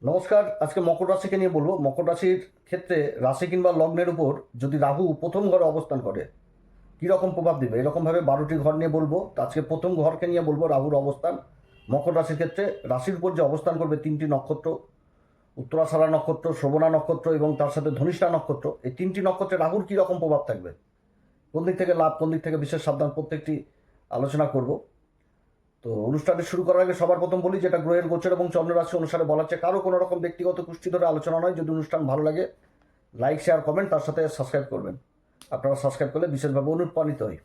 নমস্কার। আজকে মকর রাশিকে নিয়ে বলবো। মকর রাশির ক্ষেত্রে রাশি কিংবা লগ্নের উপর যদি রাহু প্রথম ঘরে অবস্থান করে কী রকম প্রভাব দেবে, এরকমভাবে 12টি ঘর নিয়ে বলবো। তো আজকে প্রথম ঘরকে নিয়ে বলবো, রাহুর অবস্থান মকর রাশির ক্ষেত্রে। রাশির উপর যে অবস্থান করবে 3টি নক্ষত্র, উত্তরাষাঢ়া নক্ষত্র, শ্রবণা নক্ষত্র এবং তার সাথে ধনিষ্ঠা নক্ষত্র, এই 3টি নক্ষত্রে রাহুর কী রকম প্রভাব থাকবে, কোন দিক থেকে লাভ, কোন দিক থেকে বিশেষ সাবধান, প্রত্যেকটি আলোচনা করব। তো অনুষ্ঠানটি শুরু করার আগে সবার প্রথম বলি, যেটা গ্রহের গোচর এবং চন্দ্র রাশি অনুসারে বলা হচ্ছে, কারো কোনো রকম ব্যক্তিগত কুষ্টি ধরে আলোচনা নয়। যদি অনুষ্ঠান ভালো লাগে লাইক, শেয়ার, কমেন্ট, তার সাথে সাবস্ক্রাইব করবেন। আপনারা সাবস্ক্রাইব করলে বিশেষভাবে অনুপ্রাণিত হই।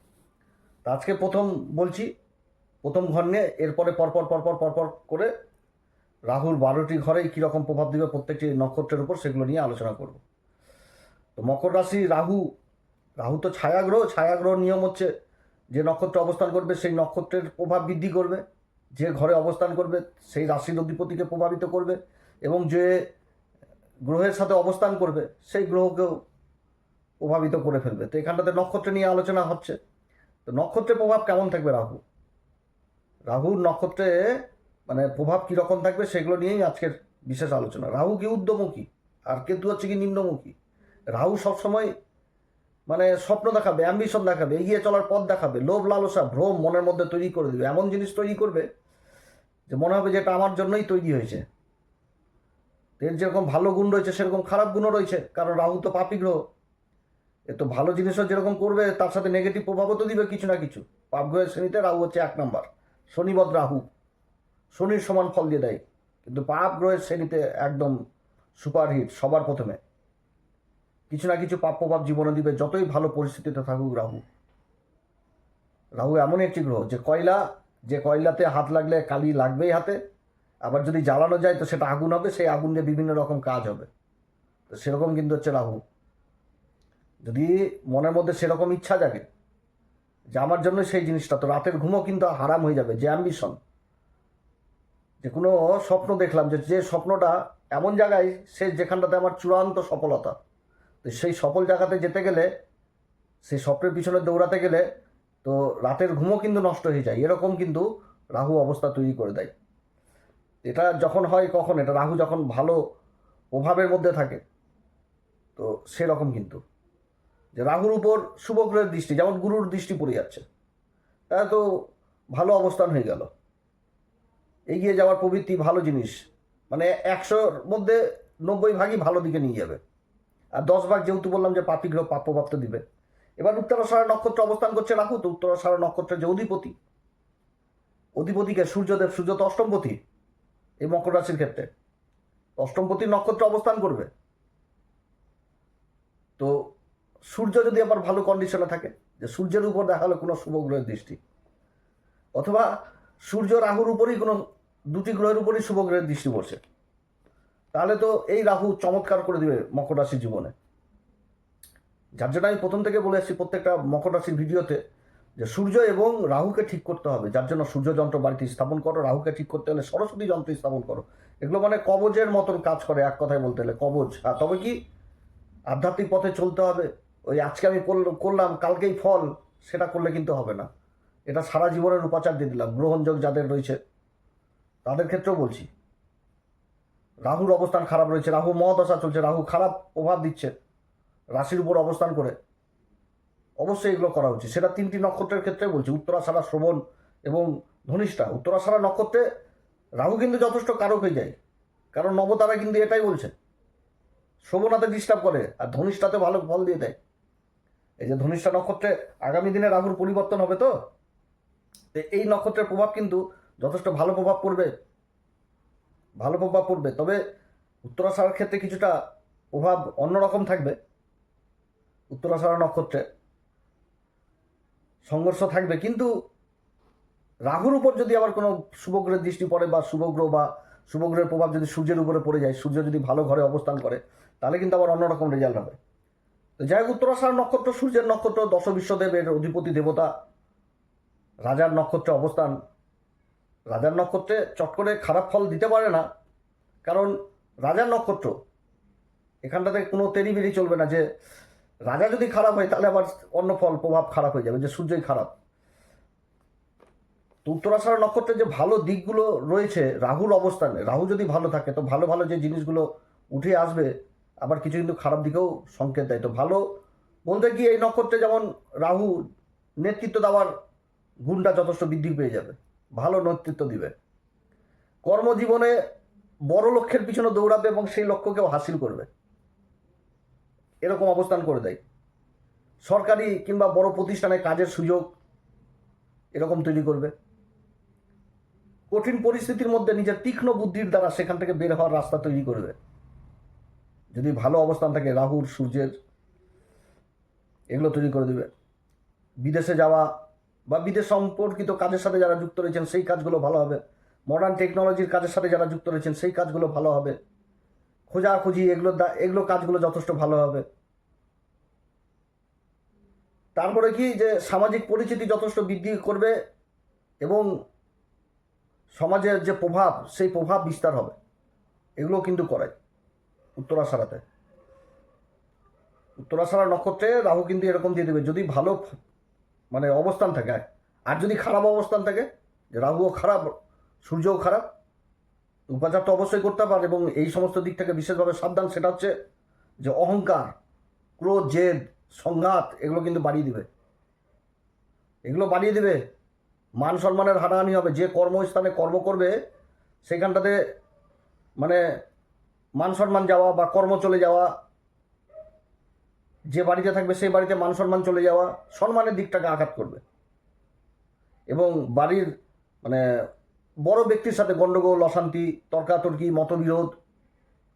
তো আজকে প্রথম বলছি প্রথম ঘর নিয়ে, এরপরে পরপর পরপর পরপর করে রাহুর 12টি ঘরে কীরকম প্রভাব দেবে প্রত্যেকটি নক্ষত্রের উপর, সেগুলো নিয়ে আলোচনা করব। তো মকর রাশি রাহু, রাহু তো ছায়াগ্রহ। ছায়াগ্রহ নিয়ম হচ্ছে যে নক্ষত্রে অবস্থান করবে সেই নক্ষত্রের প্রভাব বৃদ্ধি করবে, যে ঘরে অবস্থান করবে সেই রাশির অধিপতিকে প্রভাবিত করবে, এবং যে গ্রহের সাথে অবস্থান করবে সেই গ্রহকেও প্রভাবিত করে ফেলবে। তো এখানটাতে নক্ষত্র নিয়ে আলোচনা হচ্ছে। তো নক্ষত্রের প্রভাব কেমন থাকবে রাহুর নক্ষত্রে, মানে প্রভাব কীরকম থাকবে সেগুলো নিয়েই আজকের বিশেষ আলোচনা। রাহু কি ঊর্ধ্বমুখী আর কেতু হচ্ছে কি নিম্নমুখী। রাহু সবসময় মানে স্বপ্ন দেখাবে, অ্যাম্বিশন দেখাবে, এগিয়ে চলার পথ দেখাবে, লোভ লালসা ভ্রম মনের মধ্যে তৈরি করে দেবে। এমন জিনিস তৈরি করবে যে মনে হবে যে এটা আমার জন্যই তৈরি হয়েছে। এর যেরকম ভালো গুণ রয়েছে সেরকম খারাপ গুণও রয়েছে, কারণ রাহু তো পাপী গ্রহ। এ তো ভালো জিনিসও যেরকম করবে তার সাথে নেগেটিভ প্রভাবও তো দিবে কিছু না কিছু। পাপ গ্রহের শ্রেণীতে রাহু হচ্ছে 1 নম্বর, শনিবদ রাহু, শনির সমান ফল দিয়ে দেয়। কিন্তু পাপ গ্রহের শ্রেণীতে একদম সুপারহিট, সবার প্রথমে কিছু না কিছু পাপ প্রভাব জীবনে দিবে, যতই ভালো পরিস্থিতিতে থাকুক রাহু। রাহু এমন একটি গ্রহ যে কয়লাতে হাত লাগলে কালি লাগবেই হাতে, আবার যদি জ্বালানো যায় তো সেটা আগুন হবে, সেই আগুন দিয়ে বিভিন্ন রকম কাজ হবে। তো সেরকম কিন্তু হচ্ছে রাহু। যদি মনের মধ্যে সেরকম ইচ্ছা জাগে যে আমার জন্য সেই জিনিসটা, তো রাতের ঘুমও কিন্তু হারাম হয়ে যাবে। যে অ্যাম্বিশন, যে কোনো স্বপ্ন দেখলাম, যে স্বপ্নটা এমন জায়গায় সে যেখানটাতে আমার চূড়ান্ত সফলতা, তো সেই সফল জায়গাতে যেতে গেলে, সেই স্বপ্নের পিছনে দৌড়াতে গেলে তো রাতের ঘুমও কিন্তু নষ্ট হয়ে যায়। এরকম কিন্তু রাহু অবস্থা তৈরি করে দেয়। এটা যখন হয় কখন, এটা রাহু যখন ভালো প্রভাবের মধ্যে থাকে, তো সেরকম কিন্তু যে রাহুর উপর শুভ গ্রহের দৃষ্টি, যেমন গুরুর দৃষ্টি পড়ে যাচ্ছে, তাহলে তো ভালো অবস্থান হয়ে গেল। এগিয়ে যাওয়ার প্রবৃত্তি ভালো জিনিস, মানে 100-র মধ্যে 90 ভাগই ভালো দিকে নিয়ে যাবে। আর 10 ভাগ যেহেতু বললাম যে পাপী গ্রহ, প্রাপ্য দিবে। এবার উত্তরাষাঢ়া নক্ষত্র অবস্থান করছে রাহু। তো উত্তরাষাঢ়া নক্ষত্রের যে অধিপতিকে সূর্যদেব, সূর্য তো অষ্টমপতি এই মকর রাশির ক্ষেত্রে, অষ্টমপতির নক্ষত্র অবস্থান করবে। তো সূর্য যদি আবার ভালো কন্ডিশনে থাকে, যে সূর্যের উপর দেখা হলো কোনো শুভ গ্রহের দৃষ্টি, অথবা সূর্য রাহুর উপরই কোনো 2টি গ্রহের উপরই শুভ গ্রহের দৃষ্টি বসে, তাহলে তো এই রাহু চমৎকার করে দিবে মকর রাশির জীবনে। যার জন্য আমি প্রথম থেকে বলে আসছি প্রত্যেকটা মকর রাশির ভিডিওতে, যে সূর্য এবং রাহুকে ঠিক করতে হবে। যার জন্য সূর্য যন্ত্র বাড়িতে স্থাপন করো, রাহুকে ঠিক করতে হলে সরস্বতী যন্ত্র স্থাপন করো। এগুলো মানে কবজের মতন কাজ করে, এক কথায় বলতে গেলে কবজ। আর তবে কি আধ্যাত্মিক পথে চলতে হবে। ওই আজকে আমি করলাম কালকেই ফল, সেটা করলে কিন্তু হবে না। এটা সারা জীবনের উপাচার দিয়ে দিলাম। গ্রহণযোগ যাদের রয়েছে তাদের ক্ষেত্রেও বলছি, রাহুর অবস্থান খারাপ রয়েছে, রাহু মহাদশা চলছে, রাহু খারাপ প্রভাব দিচ্ছে রাশির উপর অবস্থান করে, অবশ্যই এগুলো করা উচিত। সেটা 3টি নক্ষত্রের ক্ষেত্রে বলছি, উত্তরাষাঢ়া, শ্রবণ এবং ধনিষ্ঠা। উত্তরাষাঢ়া নক্ষত্রে রাহু কিন্তু যথেষ্ট কারক হয়ে যায়, কারণ নবতারা কিন্তু এটাই বলছে। শ্রবণাতে ডিস্টার্ব করে আর ধনিষ্ঠাতে ভালো ফল দিয়ে দেয়। এই যে ধনিষ্ঠা নক্ষত্রে আগামী দিনে রাহুর পরিবর্তন হবে, তো এই নক্ষত্রের প্রভাব কিন্তু যথেষ্ট ভালো প্রভাব পড়বে। তবে উত্তরাষাঢ়ার ক্ষেত্রে কিছুটা প্রভাব অন্যরকম থাকবে। উত্তরাষাঢ়া নক্ষত্রে সংঘর্ষ থাকবে, কিন্তু রাহুর উপর যদি আবার কোনো শুভগ্রহের দৃষ্টি পড়ে, বা শুভগ্রহের প্রভাব যদি সূর্যের উপরে পড়ে যায়, সূর্য যদি ভালো ঘরে অবস্থান করে, তাহলে কিন্তু আবার অন্যরকম রেজাল্ট হবে। তো যাই হোক, উত্তরাষাঢ়া নক্ষত্র সূর্যের নক্ষত্র, দশ বিশ্বদেবের অধিপতি দেবতা, রাজার নক্ষত্রে অবস্থান। রাজার নক্ষত্রে চট করে খারাপ ফল দিতে পারে না, কারণ রাজার নক্ষত্র, এখানটাতে কোনো তেড়িবেড়ি চলবে না। যে রাজা যদি খারাপ হয় তাহলে আবার অন্য ফল প্রভাব খারাপ হয়ে যাবে, যে সূর্যই খারাপ। তো উত্তরাষাঢ়া নক্ষত্রের যে ভালো দিকগুলো রয়েছে রাহুর অবস্থানে, রাহু যদি ভালো থাকে তো ভালো ভালো যে জিনিসগুলো উঠে আসবে, আবার কিছু কিন্তু খারাপ দিকেও সংকেত দেয়। তো ভালো বলতে কি, এই নক্ষত্রে যেমন রাহু নেতৃত্ব দেওয়ার গুণটা যথেষ্ট বৃদ্ধি পেয়ে যাবে, ভালো নেতৃত্ব দিবে, কর্মজীবনে বড় লক্ষ্যের পিছনে দৌড়াবে এবং সেই লক্ষ্যকেও হাসিল করবে, এরকম অবস্থান করে দেয়। সরকারি কিংবা বড় প্রতিষ্ঠানে কাজের সুযোগ এরকম তৈরি করবে। কঠিন পরিস্থিতির মধ্যে নিজের তীক্ষ্ণ বুদ্ধির দ্বারা সেখান থেকে বের হওয়ার রাস্তা তৈরি করবে যদি ভালো অবস্থান থাকে রাহুর, সূর্যের, এগুলো তৈরি করে দেবে। বিদেশে যাওয়া বা বিদেশ সম্পর্কিত কাজের সাথে যারা যুক্ত রয়েছেন সেই কাজগুলো ভালো হবে। মডার্ন টেকনোলজির কাজের সাথে যারা যুক্ত রয়েছেন সেই কাজগুলো ভালো হবে। খোঁজাখুঁজি এগুলো কাজগুলো যথেষ্ট ভালো হবে। তারপরে কি, যে সামাজিক পরিচিতি যথেষ্ট বৃদ্ধি করবে এবং সমাজের যে প্রভাব সেই প্রভাব বিস্তার হবে, এগুলো কিন্তু করায় উত্তরাষাঢ়াতে। উত্তরাষাঢ়া নক্ষত্রে রাহু কিন্তু এরকম দিয়ে দেবে যদি ভালো মানে অবস্থান থাকে। আর যদি খারাপ অবস্থান থাকে, যে রাহুও খারাপ সূর্যও খারাপ, উপাচার তো অবশ্যই করতে পারে এবং এই সমস্ত দিক থেকে বিশেষভাবে সাবধান। সেটা হচ্ছে যে অহংকার, ক্রোধ, জেদ, সংঘাত এগুলো কিন্তু বাড়িয়ে দিবে, এগুলো বাড়িয়ে দেবে। মান সম্মানের হানাহানি হবে। যে কর্মস্থানে কর্ম করবে সেখানটাতে মানে মান সম্মান যাওয়া বা কর্ম চলে যাওয়া, যে বাড়িতে থাকবে সেই বাড়িতে মান সম্মান চলে যাওয়া, সম্মানের দিকটাকে আঘাত করবে। এবং বাড়ির মানে বড় ব্যক্তির সাথে গণ্ডগোল, অশান্তি, তর্কাতর্কি, মতবিরোধ,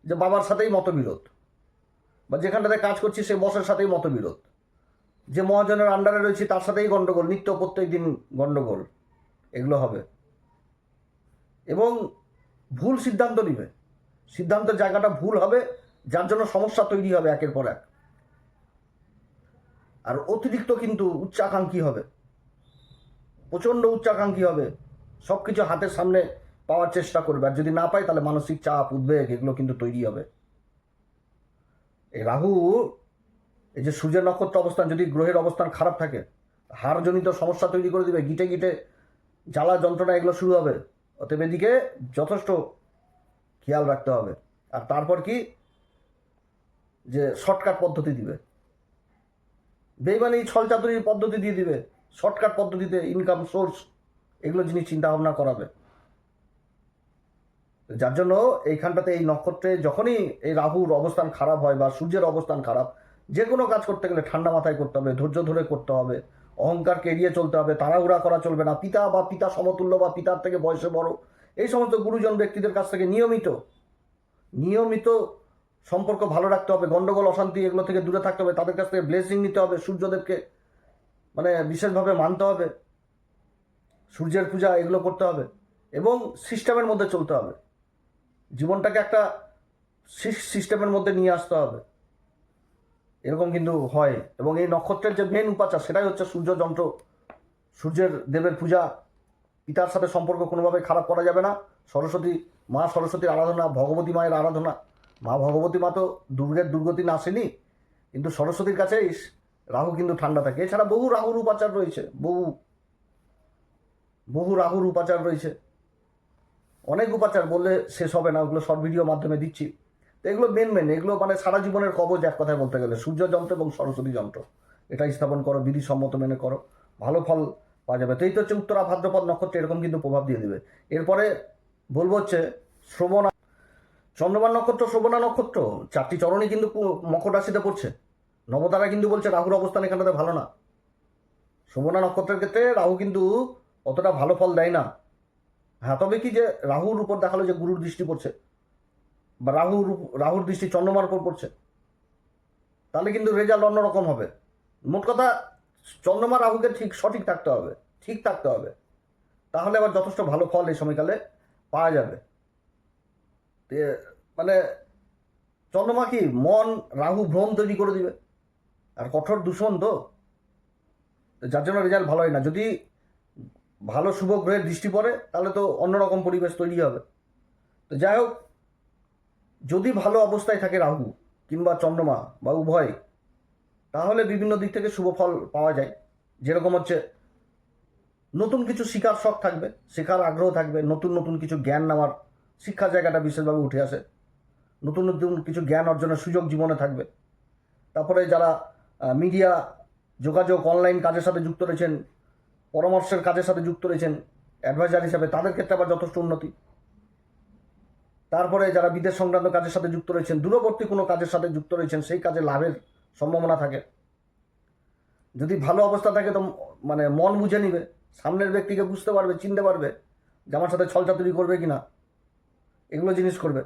যে বাবার সাথেই মতবিরোধ, বা যেখানটাতে কাজ করছি সে বসের সাথেই মতবিরোধ, যে মহাজনের আন্ডারে রয়েছে তার সাথেই গণ্ডগোল, নিত্য প্রত্যেক দিন গণ্ডগোল, এগুলো হবে। এবং ভুল সিদ্ধান্ত নিবে, সিদ্ধান্তের জায়গাটা ভুল হবে, যার জন্য সমস্যা তৈরি হবে একের পর এক। আর অতিরিক্ত কিন্তু উচ্চাকাঙ্ক্ষী হবে, প্রচণ্ড উচ্চাকাঙ্ক্ষী হবে, সব কিছু হাতের সামনে পাওয়ার চেষ্টা করবে, আর যদি না পায় তাহলে মানসিক চাপ, উদ্বেগ এগুলো কিন্তু তৈরি হবে। এই রাহু, এই যে সূর্যের নক্ষত্র অবস্থান, যদি গ্রহের অবস্থান খারাপ থাকে হাড়জনিত সমস্যা তৈরি করে দিবে, গিটে গিটে জ্বালা যন্ত্রণা এগুলো শুরু হবে। অতএব এদিকে যথেষ্ট খেয়াল রাখতে হবে। আর তারপর কি, যে শর্টকাট পদ্ধতি দিবে, বেইমানি ছলচাতুরির পদ্ধতি দিয়ে দিবে, শর্টকাট পদ্ধতিতে ইনকাম সোর্স এগুলো জিনিস চিন্তা ভাবনা করাবে। যার জন্য এইখানটাতে এই নক্ষত্রে যখনই এই রাহুর অবস্থান খারাপ হয় বা সূর্যের অবস্থান খারাপ, যে কোনো কাজ করতে গেলে ঠান্ডা মাথায় করতে হবে, ধৈর্য ধরে করতে হবে, অহংকারকে এড়িয়ে চলতে হবে, তাড়াহুড়া করা চলবে না। পিতা বা পিতা সমতুল্য বা পিতার থেকে বয়সে বড় এই সমস্ত গুরুজন ব্যক্তিদের কাছ থেকে নিয়মিত সম্পর্ক ভালো রাখতে হবে, গণ্ডগোল, অশান্তি এগুলো থেকে দূরে থাকতে হবে, তাদের কাছ থেকে ব্লেসিং নিতে হবে, সূর্যদেবকে মানে বিশেষভাবে মানতে হবে, সূর্যের পূজা এগুলো করতে হবে এবং সিস্টেমের মধ্যে চলতে হবে, জীবনটাকে একটা সিস্টেমের মধ্যে নিয়ে আসতে হবে। এরকম কিন্তু হয়। এবং এই নক্ষত্রের যে মেন উপাচার সেটাই হচ্ছে সূর্য যন্ত্র, সূর্যের দেবের পূজা। পিতার সাথে সম্পর্ক কোনোভাবে খারাপ করা যাবে না। মা সরস্বতীর আরাধনা, ভগবতী মায়ের আরাধনা। মা ভগবতী মা তো দুর্গতি না আসেনি, কিন্তু সরস্বতীর কাছে রাহু কিন্তু ঠান্ডা থাকে। এছাড়া বহু রাহুর উপাচার রয়েছে, বহু রাহুর উপাচার রয়েছে, অনেক উপাচার বললে শেষ হবে না, ওগুলো শর্ট ভিডিও মাধ্যমে দিচ্ছি। তো এগুলো মেন এগুলো মানে সারা জীবনের কবজ, এক কথায় বলতে গেলে সূর্য যন্ত্র এবং সরস্বতী যন্ত্র, এটা স্থাপন করো, বিধিসম্মত মেনে করো, ভালো ফল পাওয়া যাবে। তো এই তো হচ্ছে উত্তরা ভাদ্রপদ নক্ষত্র, এরকম কিন্তু প্রভাব দিয়ে দেবে। এরপরে বলবো হচ্ছে শ্রবণা, চন্দ্রমান নক্ষত্র, শ্রবণা নক্ষত্র, 4টি চরণই কিন্তু মকর রাশিতে পড়ছে। নবতারা কিন্তু বলছে রাহুর অবস্থান এখানটাতে ভালো না। শ্রবণা নক্ষত্রের ক্ষেত্রে রাহু কিন্তু অতটা ভালো ফল দেয় না। হ্যাঁ, তবে কি, যে রাহুর উপর দেখালো যে গুরুর দৃষ্টি পড়ছে বা রাহুর দৃষ্টি চন্দ্রমার উপর পড়ছে, তাহলে কিন্তু রেজাল্ট অন্যরকম হবে। মোট কথা, চন্দ্রমা রাহুকে সঠিক থাকতে হবে, তাহলে আবার যথেষ্ট ভালো ফল এই সময়কালে পাওয়া যাবে। মানে চন্দ্রমা কি, মন রাহু ভ্রম তৈরি করে দিবে, আর কঠোর দুশ্মন তো, যার জন্য রেজাল্ট ভালো হয় না। যদি ভালো শুভ গ্রহের দৃষ্টি পড়ে তাহলে তো অন্যরকম পরিবেশ তৈরি হবে। তো যাই হোক, যদি ভালো অবস্থায় থাকে রাহু কিংবা চন্দ্রমা বা উভয়, তাহলে বিভিন্ন দিক থেকে শুভ ফল পাওয়া যায়। যেরকম হচ্ছে নতুন কিছু শেখার শখ থাকবে, শেখার আগ্রহ থাকবে, নতুন নতুন কিছু জ্ঞান নেওয়ার শিক্ষার জায়গাটা বিশেষভাবে উঠে আসে, নতুন নতুন কিছু জ্ঞান অর্জনের সুযোগ জীবনে থাকবে। তারপরে যারা মিডিয়া যোগাযোগ অনলাইন কাজের সাথে যুক্ত রয়েছেন, পরামর্শের কাজের সাথে যুক্ত রয়েছেন অ্যাডভাইজার হিসাবে, তাদের ক্ষেত্রে আবার যথেষ্ট উন্নতি। তারপরে যারা বিদেশ সংক্রান্ত কাজের সাথে যুক্ত রয়েছেন, দূরবর্তী কোনো কাজের সাথে যুক্ত রয়েছেন, সেই কাজে লাভের সম্ভাবনা থাকে। যদি ভালো অবস্থা থাকে তো মানে মন বুঝে নিবে, সামনের ব্যক্তিকে বুঝতে পারবে, চিনতে পারবে যে আমার সাথে ছলচাতুরি করবে কিনা, এগুলো জিনিস করবে।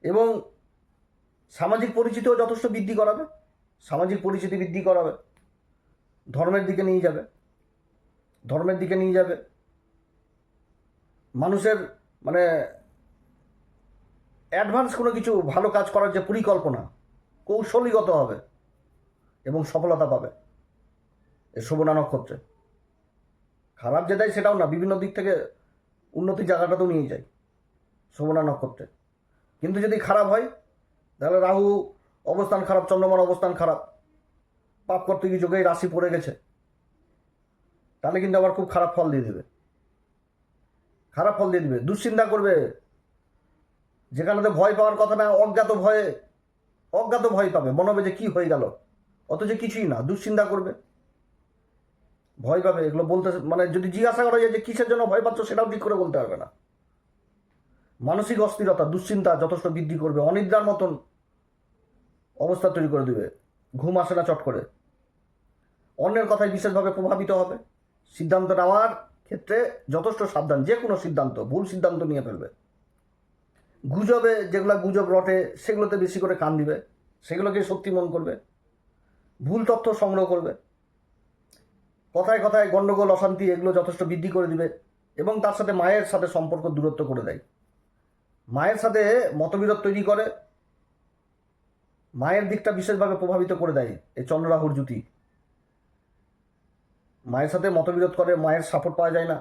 এবং সামাজিক পরিচিতিও যথেষ্ট বৃদ্ধি করাবে, সামাজিক পরিচিতি বৃদ্ধি করাবে, ধর্মের দিকে নিয়ে যাবে, ধর্মের দিকে নিয়ে যাবে। মানুষের মানে অ্যাডভান্স কোনো কিছু ভালো কাজ করার যে পরিকল্পনা কৌশলীগত হবে এবং সফলতা পাবে এই শোভনা নক্ষত্রে। খারাপ যে দেয় সেটাও না, বিভিন্ন দিক থেকে উন্নতির জায়গাটাতেও নিয়ে যায় শোভনা নক্ষত্রে। কিন্তু যদি খারাপ হয় তাহলে রাহু অবস্থান খারাপ, চন্দ্রমার অবস্থান খারাপ, পাপ করতে গিয়ে যোগে রাশি পড়ে গেছে, তাহলে কিন্তু আবার খুব খারাপ ফল দিয়ে দেবে, খারাপ ফল দিয়ে দেবে। দুশ্চিন্তা করবে, যেখানে ভয় পাওয়ার কথা না, অজ্ঞাত ভয় পাবে, মনে হবে যে কি হয়ে গেল, অথচ কিছুই না, দুশ্চিন্তা করবে, ভয় পাবে। এগুলো বলতে মানে যদি জিজ্ঞাসা করা যায় যে কিসের জন্য ভয় পাচ্ছ, সেটাও ঠিক করে বলতে পারবে না। মানসিক অস্থিরতা, দুশ্চিন্তা যথেষ্ট বৃদ্ধি করবে, অনিদ্রার মতন অবস্থা তৈরি করে দেবে, ঘুম আসে না চট করে, অন্যের কথায় বিশেষভাবে প্রভাবিত হবে, সিদ্ধান্ত নেওয়ার ক্ষেত্রে যথেষ্ট সাবধান, যে কোনো সিদ্ধান্ত ভুল সিদ্ধান্ত নিয়ে ফেলবে, গুজবে যেগুলো গুজব রটে সেগুলোতে বেশি করে কান দিবে, সেগুলোকে সত্যি মন করবে, ভুল তথ্য সংগ্রহ করবে, কথায় কথায় গণ্ডগোল অশান্তি এগুলো যথেষ্ট বৃদ্ধি করে দিবে। এবং তার সাথে মায়ের সাথে সম্পর্ক দূরত্ব করে দেয়, মায়ের সাথে মতবিরোধ তৈরি করে, মায়ের দিকটা বিশেষভাবে প্রভাবিত করে দেয় এই চন্দ্র রাহুর জুতি। মায়ের সাথে মতবিরোধ করে, মায়ের সাপোর্ট পাওয়া যায় না।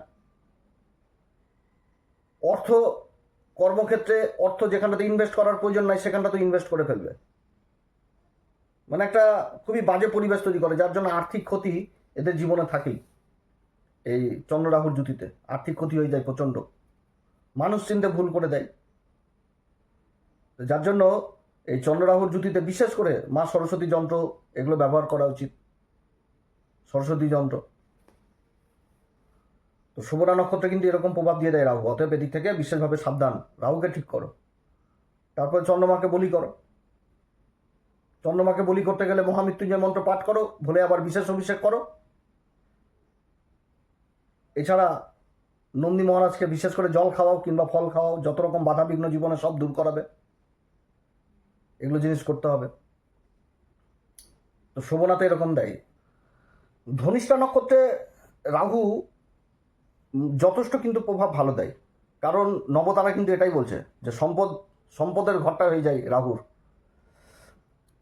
অর্থ কর্মক্ষেত্রে অর্থ যেখানটাতে ইনভেস্ট করার প্রয়োজন নাই সেখানটাতে ইনভেস্ট করে ফেলবে, মানে একটা খুবই বাজে পরিবেশ তৈরি করে, যার জন্য আর্থিক ক্ষতি এদের জীবনে থাকেই। এই চন্দ্র রাহুর জুতিতে আর্থিক ক্ষতি হয়ে যায় প্রচণ্ড, মানুষ চিনতে ভুল করে দেয়। যার জন্য এই চন্দ্র রাহুর জুতিতে বিশেষ করে মা সরস্বতী যন্ত্র এগুলো ব্যবহার করা উচিত, সরস্বতী যন্ত্র। তো শোভনা নক্ষত্রে কিন্তু এরকম প্রভাব দিয়ে দেয় রাহু, অতএব এদিক থেকে বিশেষভাবে সাবধান, রাহুকে ঠিক করো। তারপরে চন্দ্রমাকে বলি করো, চন্দ্রমাকে বলি করতে গেলে মহামৃত্যুঞ্জয় মন্ত্র পাঠ করো, ভুলে আবার বিশেষ অভিষেক করো। এছাড়া নন্দী মহারাজকে বিশেষ করে জল খাওয়াও কিংবা ফল খাওয়াও, যত রকম বাধা বিঘ্ন জীবনে সব দূর করাবে, এগুলো জিনিস করতে হবে। তো শোভনাতে এরকম দেয়। ধনিষ্ঠা নক্ষত্রে রাহু যথেষ্ট কিন্তু প্রভাব ভালো দেয়, কারণ নবতারা কিন্তু এটাই বলছে যে সম্পদের ঘরটা হয়ে যায় রাহুর।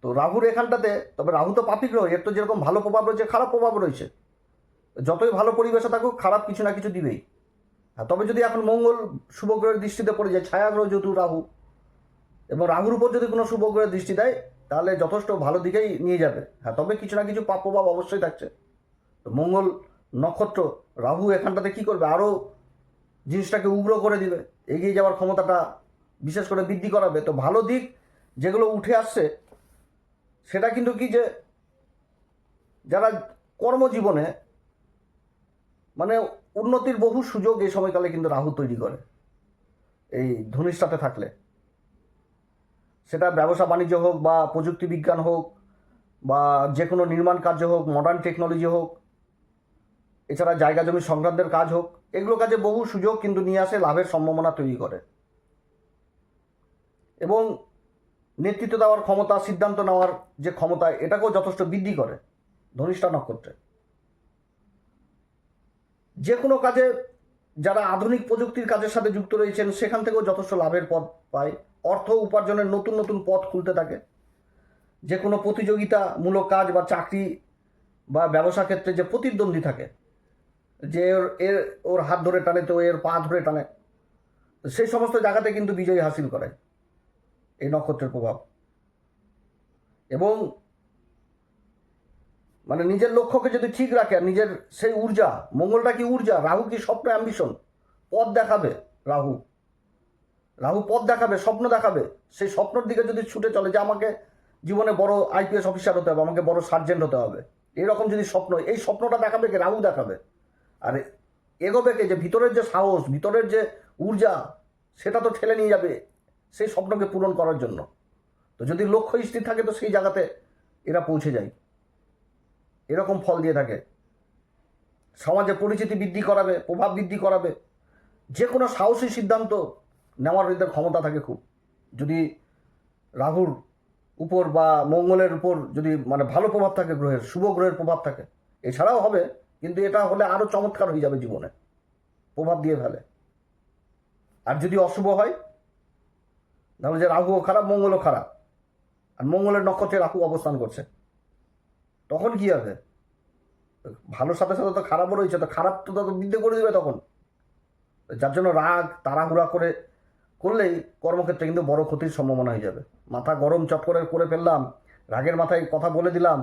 তো রাহুর এখানটাতে, তবে রাহু তো পাপী গ্রহ, এর তো যেরকম ভালো প্রভাব রয়েছে খারাপ প্রভাব রয়েছে, যতই ভালো পরিবেশে থাকুক খারাপ কিছু না কিছু দিবেই। তবে যদি এখন মঙ্গল শুভ গ্রহের দৃষ্টিতে পড়ে যায়, ছায়াগ্রহ যেহেতু রাহু, এবং রাহুর উপর যদি কোনো শুভ গ্রহের দৃষ্টি দেয় তাহলে যথেষ্ট ভালো দিকেই নিয়ে যাবে। তবে কিছু না কিছু পাপ প্রভাব অবশ্যই থাকছে। তো মঙ্গল নক্ষত্র রাহু এখানটাতে কি করবে, আরও জিনিসটাকে উগ্র করে দিবে, এগিয়ে যাওয়ার ক্ষমতাটা বিশেষ করে বৃদ্ধি করাবে। তো ভালো দিক যেগুলো উঠে আসছে সেটা কিন্তু কি, যে যারা কর্মজীবনে মানে উন্নতির বহু সুযোগ এই সময়কালে কিন্তু রাহু তৈরি করে এই ধনিষ্ঠাতে থাকলে, সেটা ব্যবসা বাণিজ্য হোক বা প্রযুক্তি বিজ্ঞান হোক বা যে কোনো নির্মাণ কার্য হোক, মডার্ন টেকনোলজি হোক, এছাড়া জায়গা জমি সংক্রান্তের কাজ হোক, এগুলো কাজে বহু সুযোগ কিন্তু নিয়ে আসে, লাভের সম্ভাবনা তৈরি করে এবং নেতৃত্ব দেওয়ার ক্ষমতা, সিদ্ধান্ত নেওয়ার যে ক্ষমতা, এটাকেও যথেষ্ট বৃদ্ধি করে ধনিষ্ঠা নক্ষত্রে। যে কোনো কাজে যারা আধুনিক প্রযুক্তির কাজের সাথে যুক্ত রয়েছেন সেখান থেকেও যথেষ্ট লাভের পথ পায়, অর্থ উপার্জনের নতুন নতুন পথ খুলতে থাকে। যে কোনো প্রতিযোগিতামূলক কাজ বা চাকরি বা ব্যবসা ক্ষেত্রে যে প্রতিদ্বন্দ্বী থাকে, যে ওর হাত ধরে টানে তো এর পা ধরে টানে, সেই সমস্ত জায়গাতে কিন্তু বিজয় হাসিল করে এই নক্ষত্রের প্রভাব। এবং মানে নিজের লক্ষ্যকে যদি ঠিক রাখে, আর নিজের সেই ঊর্জা, মঙ্গলটা কি ঊর্জা, রাহু কি স্বপ্ন, অ্যাম্বিশন, পথ দেখাবে। রাহু রাহু পথ দেখাবে, স্বপ্ন দেখাবে। সেই স্বপ্নের দিকে যদি ছুটে চলে যে আমাকে জীবনে বড় আইপিএস অফিসার হতে হবে, আমাকে বড় সার্জেন্ট হতে হবে, এরকম যদি স্বপ্ন, এই স্বপ্নটা দেখাবে কে? রাহু দেখাবে। আর এগোবে কে? যে ভিতরের যে সাহস, ভিতরের যে ঊর্জা, সেটা তো ঠেলে নিয়ে যাবে সেই স্বপ্নকে পূরণ করার জন্য। তো যদি লক্ষ্য স্থির থাকে তো সেই জায়গাতে এরা পৌঁছে যায়, এরকম ফল দিয়ে থাকে। সমাজে পরিচিতি বৃদ্ধি করাবে, প্রভাব বৃদ্ধি করাবে, যে কোনো সাহসী সিদ্ধান্ত নেওয়ার এদের ক্ষমতা থাকে খুব। যদি রাহুর উপর বা মঙ্গলের উপর যদি মানে ভালো প্রভাব থাকে, গ্রহের, শুভ গ্রহের প্রভাব থাকে, এছাড়াও হবে, কিন্তু এটা হলে আরও চমৎকার হয়ে যাবে জীবনে, প্রভাব দিয়ে ফেলে। আর যদি অশুভ হয় তাহলে যে রাহুও খারাপ, মঙ্গলও খারাপ, আর মঙ্গলের নক্ষত্রে রাহু অবস্থান করছে, তখন কি হবে? ভালোর সাথে সাথে তো খারাপও রয়েছে, তো খারাপ তো তত বৃদ্ধি করে দেবে তখন। যার জন্য রাগ তাড়াহুড়া করলেই কর্মক্ষেত্রে কিন্তু বড় ক্ষতির সম্ভাবনা হয়ে যাবে। মাথা গরম চট করে ফেললাম, রাগের মাথায় কথা বলে দিলাম,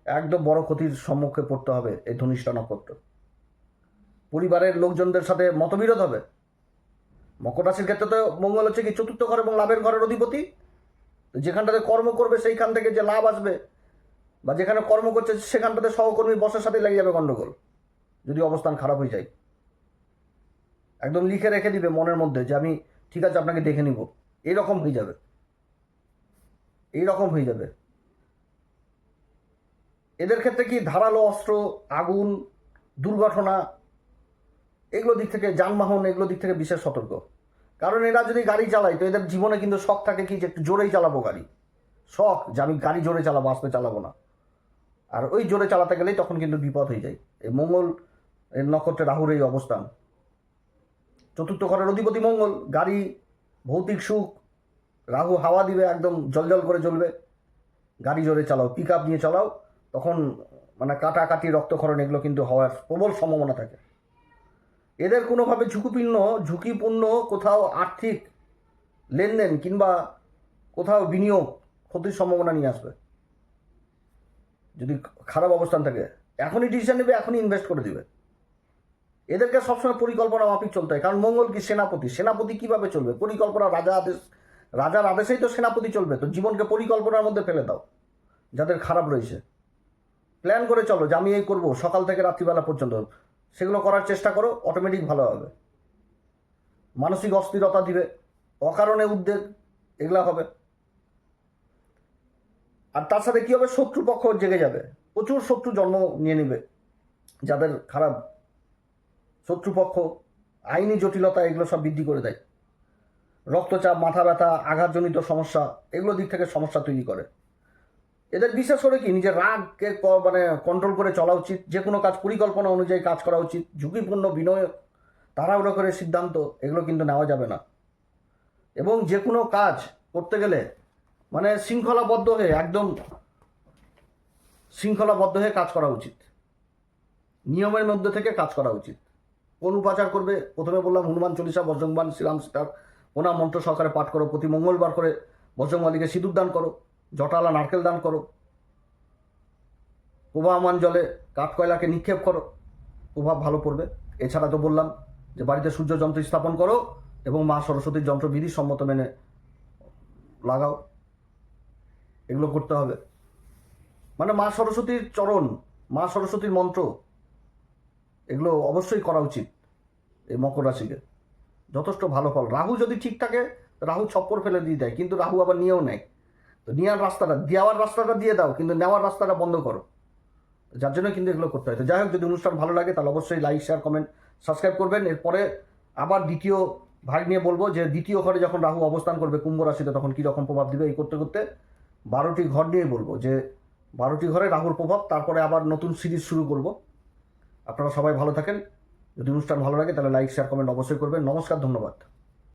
একদম বড় ক্ষতির সম্মুখে পড়তে হবে এই ধনিষ্ঠা নক্ষত্র। পরিবারের লোকজনদের সাথে মতবিরোধ হবে। মকর রাশির ক্ষেত্রে তো মঙ্গল হচ্ছে কি চতুর্থ ঘর এবং লাভের ঘরের অধিপতি। যেখানটাতে কর্ম করবে সেইখান থেকে যে লাভ আসবে, বা যেখানে কর্ম করছে সেখানটাতে সহকর্মী বসের সাথে লেগে যাবে গন্ডগোল, যদি অবস্থান খারাপ হয়ে যায়। একদম লিখে রেখে দিবে মনের মধ্যে যে আমি ঠিক আছে আপনাকে দেখে নিব, এইরকম হয়ে যাবে, এইরকম হয়ে যাবে। এদের ক্ষেত্রে কি ধারালো অস্ত্র, আগুন, দুর্ঘটনা, এগুলো দিক থেকে, যানবাহন, এগুলো দিক থেকে বিশেষ সতর্ক। কারণ এরা যদি গাড়ি চালায় তো এদের জীবনে কিন্তু শখ থাকে কি যে একটু জোরেই চালাবো গাড়ি, শখ যে আমি গাড়ি জোরে চালাবো, আস্তে চালাবো না। আর ওই জোরে চালাতে গেলেই তখন কিন্তু বিপদ হয়ে যায়। এই মঙ্গল এর নক্ষত্রে রাহুর এই অবস্থান, চতুর্থ ঘরের অধিপতি মঙ্গল, গাড়ি, ভৌতিক সুখ, রাহু হাওয়া দিবে, একদম জলজল করে জ্বলবে। গাড়ি জোরে চালাও, পিক আপ নিয়ে চালাও, তখন মানে কাটাকাটি, রক্তক্ষরণ, এগুলো কিন্তু হওয়ার প্রবল সম্ভাবনা থাকে। এদের কোনোভাবে ঝুঁকিপূর্ণ কোথাও আর্থিক লেনদেন কিংবা কোথাও বিনিয়োগ ক্ষতির সম্ভাবনা নিয়ে আসবে যদি খারাপ অবস্থান থাকে। এখনই ডিসিশন নেবে, এখনই ইনভেস্ট করে দিবে। এদেরকে সবসময় পরিকল্পনা মাফিক চলতে হয়, কারণ মঙ্গল কি সেনাপতি। সেনাপতি কিভাবে চলবে? পরিকল্পনা, রাজার আদেশেই তো সেনাপতি চলবে। তো জীবনকে পরিকল্পনার মধ্যে ফেলে দাও। যাদের খারাপ রয়েছে প্ল্যান করে চলো যে আমি এই করবো, সকাল থেকে রাত্রিবেলা পর্যন্ত সেগুলো করার চেষ্টা করো, অটোমেটিক ভালো হবে। মানসিক অস্থিরতা দিবে, অকারণে উদ্বেগ, এগুলা হবে। আর তার সাথে কি হবে? শত্রুপক্ষ জেগে যাবে, প্রচুর শত্রু জন্ম নিয়ে নেবে। যাদের খারাপ শত্রুপক্ষ, আইনি জটিলতা, এগুলো সব বৃদ্ধি করে দেয়। রক্তচাপ, মাথা ব্যথা, আঘাতজনিত সমস্যা, এগুলো দিক থেকে সমস্যা তৈরি করে। এদের বিশেষ করে কি নিজের রাগকে মানে কন্ট্রোল করে চলা উচিত। যে কোনো কাজ পরিকল্পনা অনুযায়ী কাজ করা উচিত। ঝুঁকিপূর্ণ বিনয়, তাড়াহুড়ো করে সিদ্ধান্ত, এগুলো কিন্তু নেওয়া যাবে না। এবং যে কোনো কাজ করতে গেলে মানে শৃঙ্খলাবদ্ধ হয়ে, একদম শৃঙ্খলাবদ্ধ হয়ে কাজ করা উচিত, নিয়মের মধ্যে থেকে কাজ করা উচিত। কোন উপাচার করবে? প্রথমে বললাম হনুমান চল্লিশা, বজরংবান, শ্রীরাম সীতার প্রণাম মন্ত্র সহকারে পাঠ করো। প্রতি মঙ্গলবার করে বজরংবলীকে সিঁদুর দান করো, জটালা নারকেল দান করো, প্রবাহমান জলে কাঠকয়লাকে নিক্ষেপ করো, প্রভাব ভালো পড়বে। এছাড়া তো বললাম যে বাড়িতে সূর্য যন্ত্র স্থাপন করো এবং মা সরস্বতীর যন্ত্র বিধিসম্মত মেনে লাগাও, এগুলো করতে হবে। মানে মা সরস্বতীর চরণ, মা সরস্বতীর মন্ত্র, এগুলো অবশ্যই করা উচিত। এই মকর রাশিকে যথেষ্ট ভালো ফল। রাহু যদি ঠিক থাকে, রাহু ছপ্পর ফেলে দিয়ে দেয়, কিন্তু রাহু আবার নিয়েও নেয়। তো দেওয়ার রাস্তাটা দিয়ে দাও, কিন্তু নেওয়ার রাস্তাটা বন্ধ করো। যার জন্য কিন্তু এগুলো করতে হয়। তো যাই হোক, যদি অনুষ্ঠান ভালো লাগে তাহলে অবশ্যই লাইক, শেয়ার, কমেন্ট, সাবস্ক্রাইব করবেন। এরপরে আবার দ্বিতীয় ভাগ নিয়ে বলবো যে দ্বিতীয় ঘরে যখন রাহু অবস্থান করবে কুম্ভ রাশিতে, তখন কীরকম প্রভাব দিবে। এই করতে করতে 12টি ঘর নিয়ে বলবো যে 12টি ঘরে রাহুর প্রভাব। তারপরে আবার নতুন সিরিজ শুরু করব। আপনারা সবাই ভালো থাকেন। যদি অনুষ্ঠান ভালো লাগে তাহলে লাইক, শেয়ার, কমেন্ট অবশ্যই করবেন। নমস্কার, ধন্যবাদ।